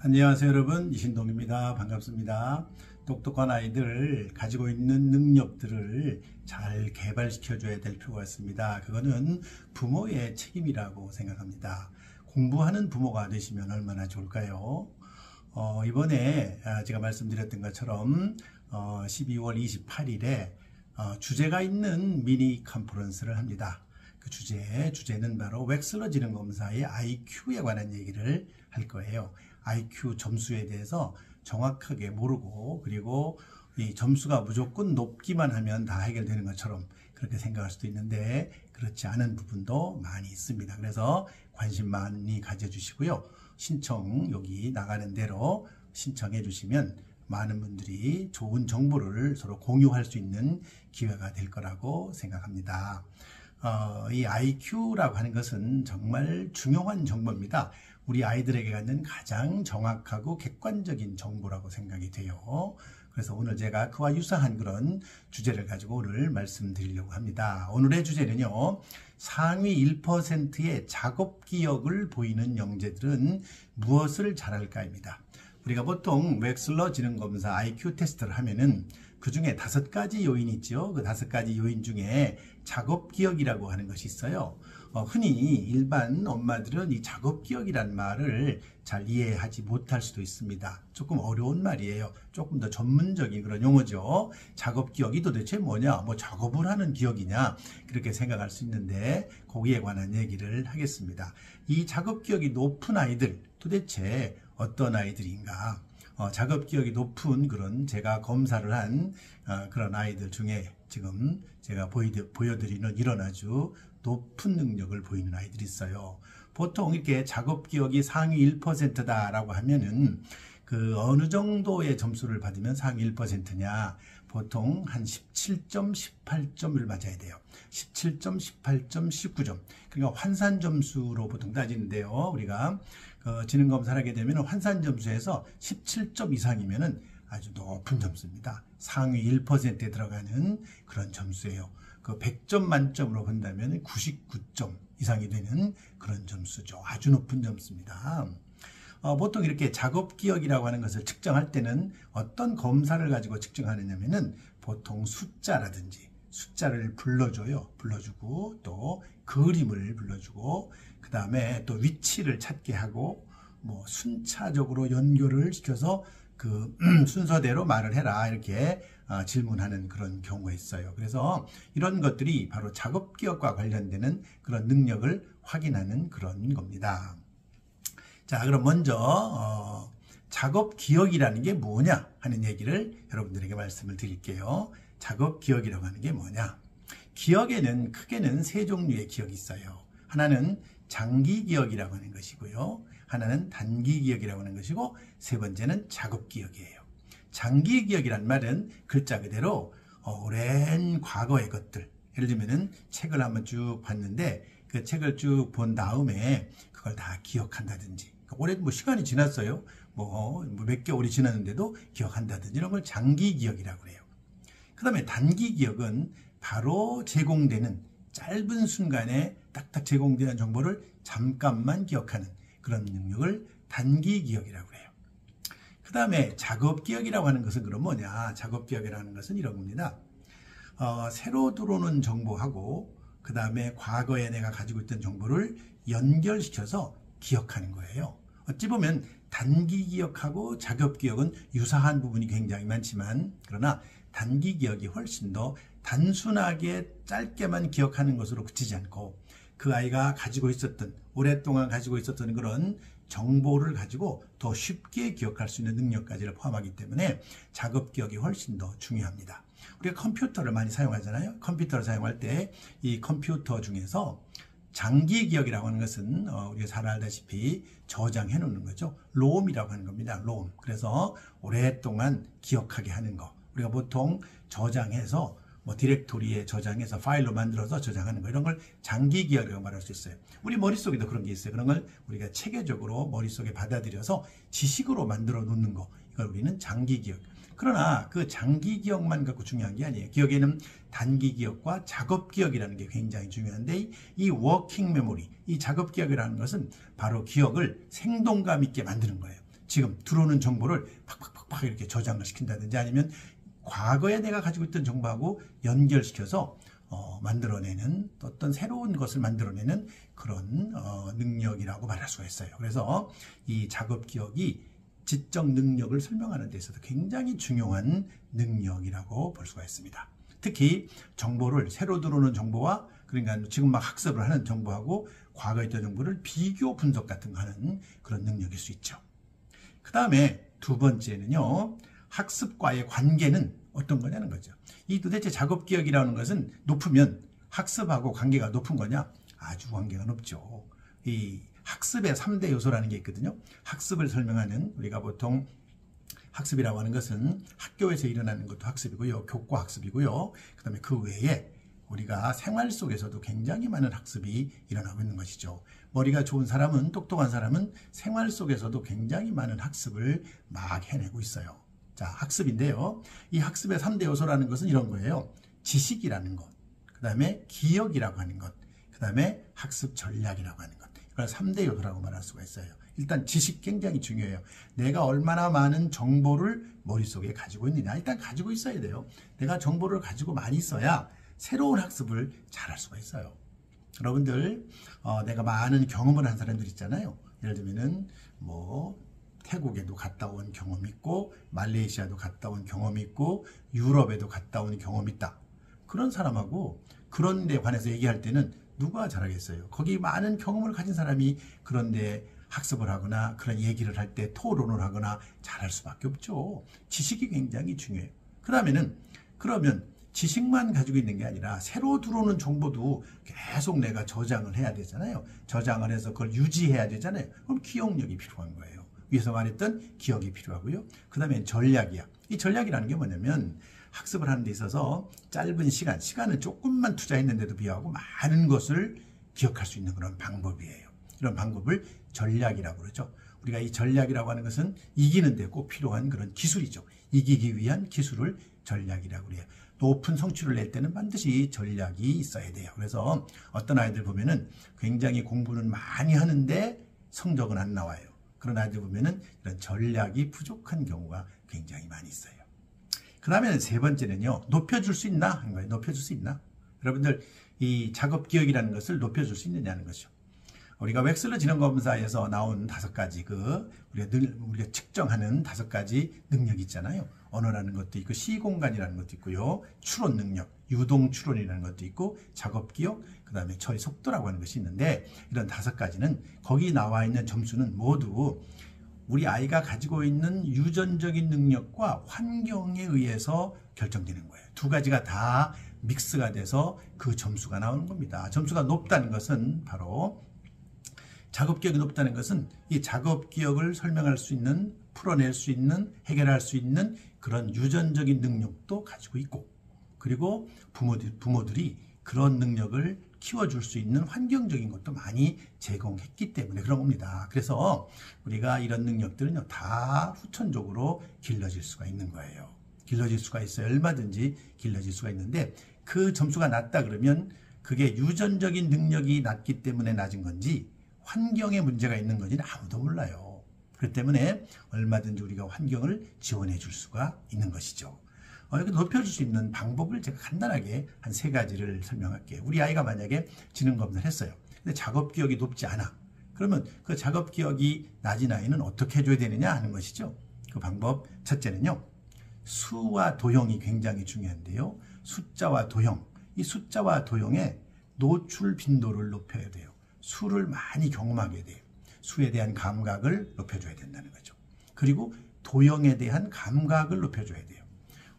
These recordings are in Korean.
안녕하세요 여러분, 이신동입니다. 반갑습니다. 똑똑한 아이들 가지고 있는 능력들을 잘 개발시켜 줘야 될 필요가 있습니다. 그거는 부모의 책임이라고 생각합니다. 공부하는 부모가 되시면 얼마나 좋을까요? 이번에 제가 말씀드렸던 것처럼 12월 28일에 주제가 있는 미니 컨퍼런스를 합니다. 그 주제는 바로 웩슬러 지능검사의 IQ에 관한 얘기를 할 거예요. IQ 점수에 대해서 정확하게 모르고, 그리고 이 점수가 무조건 높기만 하면 다 해결되는 것처럼 그렇게 생각할 수도 있는데 그렇지 않은 부분도 많이 있습니다. 그래서 관심 많이 가져주시고요. 신청 여기 나가는 대로 신청해 주시면 많은 분들이 좋은 정보를 서로 공유할 수 있는 기회가 될 거라고 생각합니다. 이 IQ라고 하는 것은 정말 중요한 정보입니다. 우리 아이들에게 갖는 가장 정확하고 객관적인 정보라고 생각이 돼요. 그래서 오늘 제가 그와 유사한 그런 주제를 가지고 오늘 말씀드리려고 합니다. 오늘의 주제는요, 상위 1%의 작업 기억을 보이는 영재들은 무엇을 잘할까입니다. 우리가 보통 웩슬러 지능검사 IQ 테스트를 하면은 그 중에 5가지 요인이 있죠. 그 5가지 요인 중에 작업 기억이라고 하는 것이 있어요. 흔히 일반 엄마들은 이 작업 기억이란 말을 잘 이해하지 못할 수도 있습니다. 조금 어려운 말이에요. 조금 더 전문적인 그런 용어죠. 작업 기억이 도대체 뭐냐? 뭐 작업을 하는 기억이냐? 그렇게 생각할 수 있는데 거기에 관한 얘기를 하겠습니다. 이 작업 기억이 높은 아이들, 도대체 어떤 아이들인가? 작업 기억이 높은 그런 제가 검사를 한 그런 아이들 중에 지금 제가 보여드리는 이런 아주 높은 능력을 보이는 아이들이 있어요. 보통 이렇게 작업 기억이 상위 1%다라고 하면은 그 어느 정도의 점수를 받으면 상위 1%냐? 보통 한 17점, 18점을 맞아야 돼요. 17점, 18점, 19점. 그러니까 환산 점수로 보통 따지는데요. 우리가 지능검사를 하게 되면 환산 점수에서 17점 이상이면은 아주 높은 점수입니다. 상위 1%에 들어가는 그런 점수예요. 그 100점 만점으로 본다면 99점 이상이 되는 그런 점수죠. 아주 높은 점수입니다. 보통 이렇게 작업 기억이라고 하는 것을 측정할 때는 어떤 검사를 가지고 측정하느냐면은 보통 숫자라든지 숫자를 불러주고 또 그림을 불러주고 그 다음에 또 위치를 찾게 하고 뭐 순차적으로 연결을 시켜서 그 순서대로 말을 해라 이렇게 질문하는 그런 경우가 있어요. 그래서 이런 것들이 바로 작업 기억과 관련되는 그런 능력을 확인하는 그런 겁니다. 자, 그럼 먼저 작업 기억이라는 게 뭐냐 하는 얘기를 여러분들에게 말씀을 드릴게요. 작업 기억이라고 하는 게 뭐냐? 기억에는 크게는 3종류의 기억이 있어요. 하나는 장기 기억이라고 하는 것이고요. 하나는 단기 기억이라고 하는 것이고, 세 번째는 작업 기억이에요. 장기 기억이란 말은 글자 그대로 오랜 과거의 것들, 예를 들면은 책을 한번 쭉 봤는데 그 책을 쭉 본 다음에 그걸 다 기억한다든지, 올해 뭐 시간이 지났어요. 뭐 몇 개월이 지났는데도 기억한다든지 이런 걸 장기 기억이라고 해요. 그 다음에 단기 기억은 바로 제공되는 짧은 순간에 딱딱 제공되는 정보를 잠깐만 기억하는 그런 능력을 단기 기억이라고 해요. 그 다음에 작업 기억이라고 하는 것은 그럼 뭐냐? 작업 기억이라는 것은 이런 겁니다. 새로 들어오는 정보하고 그 다음에 과거에 내가 가지고 있던 정보를 연결시켜서 기억하는 거예요. 어찌 보면 단기 기억하고 작업 기억은 유사한 부분이 굉장히 많지만, 그러나 단기 기억이 훨씬 더 단순하게 짧게만 기억하는 것으로 그치지 않고 그 아이가 가지고 있었던, 오랫동안 가지고 있었던 그런 정보를 가지고 더 쉽게 기억할 수 있는 능력까지를 포함하기 때문에 작업 기억이 훨씬 더 중요합니다. 우리가 컴퓨터를 많이 사용하잖아요. 컴퓨터를 사용할 때 이 컴퓨터 중에서 장기 기억이라고 하는 것은 우리가 잘 알다시피 저장해 놓는 거죠. 롬이라고 하는 겁니다. 롬. 그래서 오랫동안 기억하게 하는 거. 우리가 보통 저장해서 뭐 디렉토리에 저장해서 파일로 만들어서 저장하는 거, 이런 걸 장기 기억이라고 말할 수 있어요. 우리 머릿속에도 그런 게 있어요. 그런 걸 우리가 체계적으로 머릿속에 받아들여서 지식으로 만들어 놓는 거, 이걸 우리는 장기 기억. 그러나 그 장기 기억만 갖고 중요한 게 아니에요. 기억에는 단기 기억과 작업 기억이라는 게 굉장히 중요한데, 이 워킹 메모리, 이 작업 기억이라는 것은 바로 기억을 생동감 있게 만드는 거예요. 지금 들어오는 정보를 팍팍팍팍 이렇게 저장을 시킨다든지 아니면 과거에 내가 가지고 있던 정보하고 연결시켜서 만들어내는 어떤 새로운 것을 만들어내는 그런 능력이라고 말할 수가 있어요. 그래서 이 작업 기억이 지적 능력을 설명하는 데 있어서 굉장히 중요한 능력이라고 볼 수가 있습니다. 특히 정보를 새로 들어오는 정보와 그러니까 지금 막 학습을 하는 정보하고 과거에 있던 정보를 비교 분석 같은 거 하는 그런 능력일 수 있죠. 그 다음에 두 번째는요. 학습과의 관계는 어떤 거냐는 거죠. 이 도대체 작업기억이라는 것은 높으면 학습하고 관계가 높은 거냐? 아주 관계가 높죠. 이 학습의 3대 요소라는 게 있거든요. 학습을 설명하는 우리가 보통 학습이라고 하는 것은 학교에서 일어나는 것도 학습이고요. 교과 학습이고요. 그 다음에 그 외에 우리가 생활 속에서도 굉장히 많은 학습이 일어나고 있는 것이죠. 머리가 좋은 사람은, 똑똑한 사람은 생활 속에서도 굉장히 많은 학습을 막 해내고 있어요. 자, 학습인데요. 이 학습의 3대 요소라는 것은 이런 거예요. 지식이라는 것, 그 다음에 기억이라고 하는 것, 그 다음에 학습 전략이라고 하는 것. 이걸 3대 요소라고 말할 수가 있어요. 일단 지식 굉장히 중요해요. 내가 얼마나 많은 정보를 머릿속에 가지고 있느냐. 일단 가지고 있어야 돼요. 내가 정보를 가지고 많이 있어야 새로운 학습을 잘 할 수가 있어요. 여러분들 내가 많은 경험을 한 사람들 있잖아요. 예를 들면은 태국에도 갔다 온 경험이 있고 말레이시아도 갔다 온 경험이 있고 유럽에도 갔다 온 경험이 있다. 그런 사람하고 그런 데 관해서 얘기할 때는 누가 잘하겠어요. 거기 많은 경험을 가진 사람이 그런데 학습을 하거나 그런 얘기를 할 때 토론을 하거나 잘할 수밖에 없죠. 지식이 굉장히 중요해요. 그러면 지식만 가지고 있는 게 아니라 새로 들어오는 정보도 계속 내가 저장을 해야 되잖아요. 저장을 해서 그걸 유지해야 되잖아요. 그럼 기억력이 필요한 거예요. 위에서 말했던 기억이 필요하고요. 그 다음에 전략이야. 이 전략이라는 게 뭐냐면 학습을 하는 데 있어서 짧은 시간을 조금만 투자했는데도 불구하고 많은 것을 기억할 수 있는 그런 방법이에요. 이런 방법을 전략이라고 그러죠. 우리가 이 전략이라고 하는 것은 이기는 데 꼭 필요한 그런 기술이죠. 이기기 위한 기술을 전략이라고 그래요. 높은 성취를 낼 때는 반드시 전략이 있어야 돼요. 그래서 어떤 아이들 보면은 굉장히 공부는 많이 하는데 성적은 안 나와요. 그런 아이들 보면은 이런 전략이 부족한 경우가 굉장히 많이 있어요. 그 다음에 세 번째는요. 높여줄 수 있나? 하는 거예요. 높여줄 수 있나? 여러분들 이 작업 기억이라는 것을 높여줄 수 있느냐는 것이죠. 우리가 웩슬러 지능검사에서 나온 5가지 우리가 측정하는 5가지 능력이 있잖아요. 언어라는 것도 있고 시공간이라는 것도 있고요. 추론 능력, 유동 추론이라는 것도 있고 작업 기억, 그 다음에 처리 속도라고 하는 것이 있는데 이런 5가지는 거기 나와 있는 점수는 모두 우리 아이가 가지고 있는 유전적인 능력과 환경에 의해서 결정되는 거예요. 2가지가 다 믹스가 돼서 그 점수가 나오는 겁니다. 점수가 높다는 것은 바로 작업기억이 높다는 것은 이 작업기억을 설명할 수 있는, 풀어낼 수 있는, 해결할 수 있는 그런 유전적인 능력도 가지고 있고 그리고 부모들이 그런 능력을 키워줄 수 있는 환경적인 것도 많이 제공했기 때문에 그런 겁니다. 그래서 우리가 이런 능력들은요, 다 후천적으로 길러질 수가 있는 거예요. 길러질 수가 있어요. 얼마든지 길러질 수가 있는데 그 점수가 낮다 그러면 그게 유전적인 능력이 낮기 때문에 낮은 건지 환경에 문제가 있는 건지는 아무도 몰라요. 그렇기 때문에 얼마든지 우리가 환경을 지원해 줄 수가 있는 것이죠. 이렇게 높여줄 수 있는 방법을 제가 간단하게 한 3가지를 설명할게요. 우리 아이가 만약에 지능검사를 했어요. 근데 작업기억이 높지 않아. 그러면 그 작업기억이 낮은 아이는 어떻게 해줘야 되느냐 하는 것이죠. 그 방법 첫째는요. 수와 도형이 굉장히 중요한데요. 숫자와 도형. 이 숫자와 도형의 노출 빈도를 높여야 돼요. 수를 많이 경험하게 돼요. 수에 대한 감각을 높여줘야 된다는 거죠. 그리고 도형에 대한 감각을 높여줘야 돼요.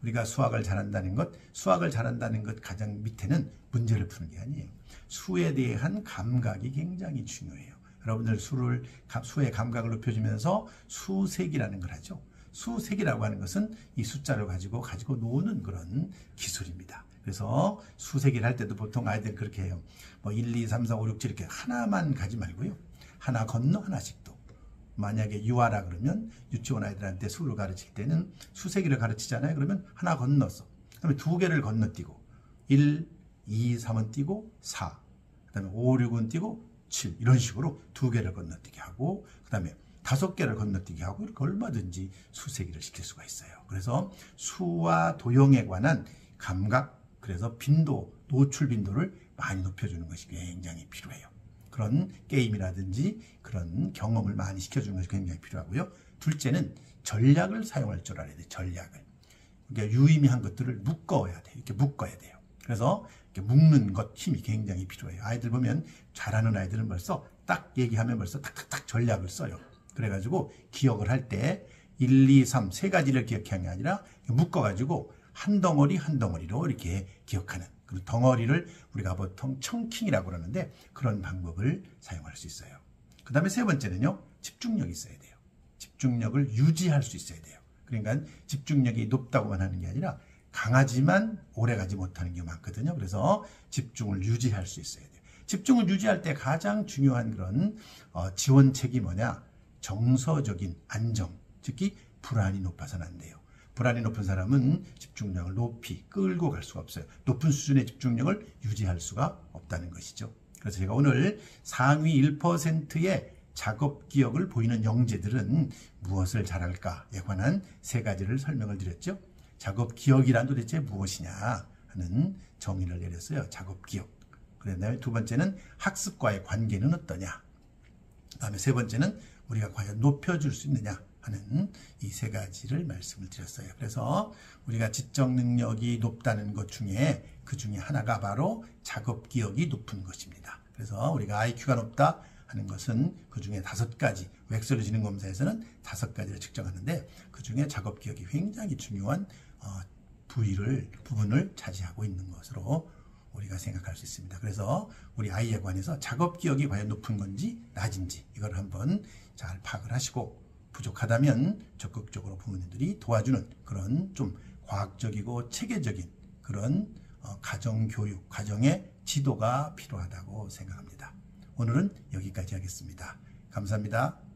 우리가 수학을 잘한다는 것 가장 밑에는 문제를 푸는 게 아니에요. 수에 대한 감각이 굉장히 중요해요. 여러분들 수의 감각을 높여주면서 수색이라는 걸 하죠. 수색이라고 하는 것은 이 숫자를 가지고 노는 그런 기술입니다. 그래서 수색을 할 때도 보통 아이들 그렇게 해요. 1, 2, 3, 4, 5, 6, 7 이렇게 하나만 가지 말고요. 하나 건너 하나씩 또. 만약에 유아라 그러면 유치원 아이들한테 수를 가르칠 때는 수세기를 가르치잖아요. 그러면 하나 건넜어. 그 다음에 2개를 건너뛰고 1, 2, 3은 띄고 4. 그 다음에 5, 6은 띄고 7. 이런 식으로 2개를 건너뛰게 하고 그 다음에 5개를 건너뛰게 하고 이렇게 얼마든지 수세기를 시킬 수가 있어요. 그래서 수와 도형에 관한 감각, 그래서 빈도, 노출 빈도를 많이 높여주는 것이 굉장히 필요해요. 그런 게임이라든지 그런 경험을 많이 시켜주는 것이 굉장히 필요하고요. 둘째는 전략을 사용할 줄 알아야 돼요. 전략을. 그러니까 유의미한 것들을 묶어야 돼요. 이렇게 묶어야 돼요. 그래서 이렇게 묶는 것 힘이 굉장히 필요해요. 아이들 보면 잘하는 아이들은 벌써 딱 얘기하면 벌써 탁탁탁 전략을 써요. 그래가지고 기억을 할 때 1, 2, 3 세 가지를 기억하는 게 아니라 묶어가지고 한 덩어리 한 덩어리로 이렇게 기억하는 그 덩어리를 우리가 보통 청킹이라고 그러는데 그런 방법을 사용할 수 있어요. 그 다음에 세 번째는요. 집중력이 있어야 돼요. 집중력을 유지할 수 있어야 돼요. 그러니까 집중력이 높다고만 하는 게 아니라 강하지만 오래가지 못하는 게 많거든요. 그래서 집중을 유지할 수 있어야 돼요. 집중을 유지할 때 가장 중요한 그런 지원책이 뭐냐? 정서적인 안정, 특히 불안이 높아서는 안 돼요. 불안이 높은 사람은 집중력을 높이 끌고 갈 수가 없어요. 높은 수준의 집중력을 유지할 수가 없다는 것이죠. 그래서 제가 오늘 상위 1%의 작업 기억을 보이는 영재들은 무엇을 잘할까에 관한 세 가지를 설명을 드렸죠. 작업 기억이란 도대체 무엇이냐 하는 정의를 내렸어요. 작업 기억. 그다음에 두 번째는 학습과의 관계는 어떠냐. 그다음에 세 번째는 우리가 과연 높여줄 수 있느냐 하는 이 세 가지를 말씀을 드렸어요. 그래서 우리가 지적 능력이 높다는 것 중에 그 중에 하나가 바로 작업 기억이 높은 것입니다. 그래서 우리가 IQ가 높다 하는 것은 그 중에 5가지, 웩스러 지능 검사에서는 5가지를 측정하는데 그 중에 작업 기억이 굉장히 중요한 부분을 차지하고 있는 것으로 우리가 생각할 수 있습니다. 그래서 우리 아이에 관해서 작업 기억이 과연 높은 건지 낮은지 이걸 한번 잘 파악을 하시고 부족하다면 적극적으로 부모님들이 도와주는 그런 좀 과학적이고 체계적인 그런 가정교육, 가정의 지도가 필요하다고 생각합니다. 오늘은 여기까지 하겠습니다. 감사합니다.